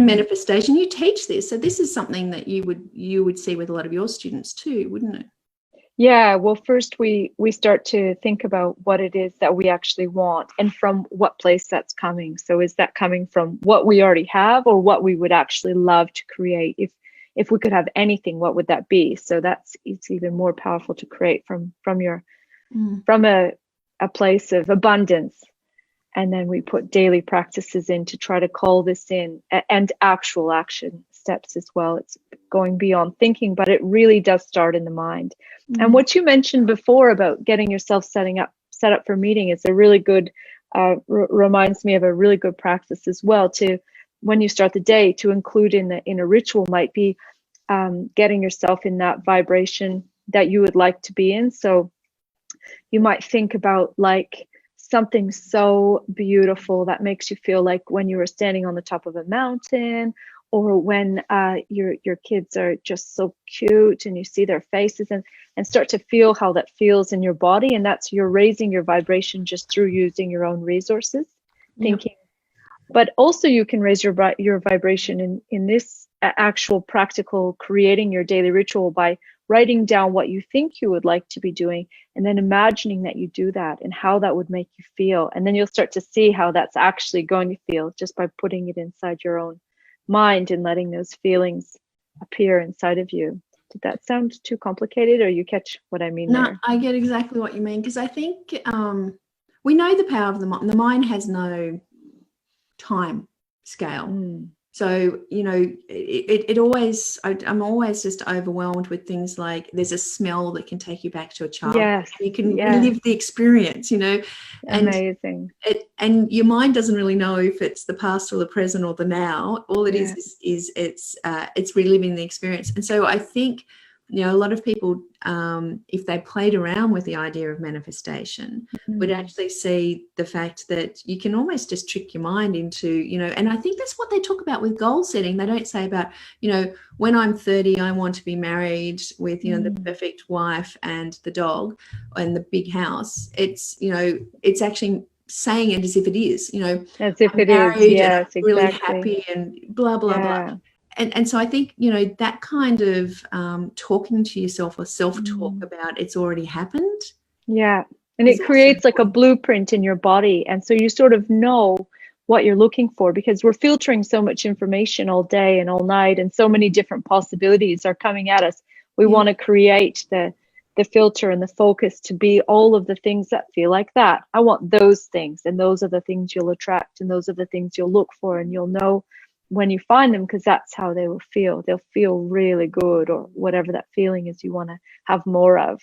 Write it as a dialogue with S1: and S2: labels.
S1: And manifestation, you teach this, so this is something that you would see with a lot of your students too, wouldn't it?
S2: Yeah, well, first we start to think about what it is that we actually want and from what place that's coming. So is that coming from what we already have or what we would actually love to create? If we could have anything, what would that be? So it's even more powerful to create from a place of abundance. And then we put daily practices in to try to call this in, and actual action steps as well. It's going beyond thinking, but it really does start in the mind. And what you mentioned before about getting yourself set up for meeting is a really good, reminds me of a really good practice as well. To when you start the day, to include in a ritual might be getting yourself in that vibration that you would like to be in. So you might think about like something so beautiful that makes you feel like when you were standing on the top of a mountain, or when your kids are just so cute and you see their faces, and start to feel how that feels in your body. And that's, you're raising your vibration just through using your own resources, thinking. But also you can raise your vibration in this actual practical creating your daily ritual by writing down what you think you would like to be doing, and then imagining that you do that and how that would make you feel. And then you'll start to see how that's actually going to feel just by putting it inside your own mind and letting those feelings appear inside of you. Did that sound too complicated, or you catch what I mean?
S1: No,
S2: there?
S1: I get exactly what you mean, because I think we know the power of the mind. The mind has no time scale. So, it always, I'm always just overwhelmed with things like there's a smell that can take you back to a child.
S2: Yes.
S1: You can relive the experience,
S2: Amazing.
S1: And your mind doesn't really know if it's the past or the present or the now. All it is it's reliving the experience. And so I think, a lot of people, if they played around with the idea of manifestation, would actually see the fact that you can almost just trick your mind into, and I think that's what they talk about with goal setting. They don't say about, when I'm 30, I want to be married with, the perfect wife and the dog and the big house. It's, it's actually saying it as if it is,
S2: as if it is. Yes, exactly.
S1: Really happy and blah, blah, blah. And so I think, that kind of talking to yourself or self-talk about it's already happened.
S2: Yeah. And it creates like a blueprint in your body. And so you sort of know what you're looking for, because we're filtering so much information all day and all night, and so many different possibilities are coming at us. We want to create the filter and the focus to be all of the things that feel like that. I want those things, and those are the things you'll attract, and those are the things you'll look for, and you'll know when you find them, because that's how they will feel. They'll feel really good, or whatever that feeling is you want to have more of.